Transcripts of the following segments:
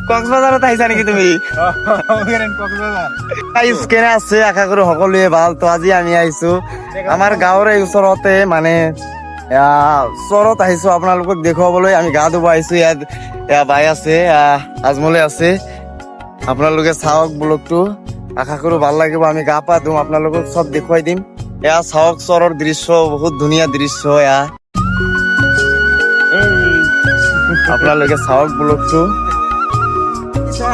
কক্সবাজাৰত আহিছা নেকি তুমি? কেনে আছে? আশা কৰো সকলোৱে ভাল। তো আজি আমি আহিছো আমাৰ গাঁৱৰ এই ওচৰতে, মানে ওচৰত আহিছো আপোনালোকক দেখুৱাবলৈ। আমি গা ধুব আহিছো। ইয়াত বাই আছে, আজমলে আছে। আপোনালোকে চাওক ব্লগটো, আশা কৰো ভাল লাগিব। আমি গা পা ধুম, আপোনালোকক চব দেখুৱাই দিম। এয়া চাওক চৰৰ দৃশ্য, বহুত ধুনীয়া দৃশ্য। এয়া আপোনালোকে চাওক ব্লগটো।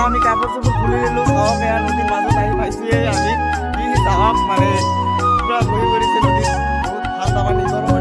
আমি কাপোৰ চাপোৰ খুলি দিলো। চাওক এয়া নদীৰ মাজত আহি পাইছোৱে আমি। চাওক মানে পুৰা ঘূৰি ঘূৰিছে নদীত, বহুত ঠাণ্ডা পানী, গৰম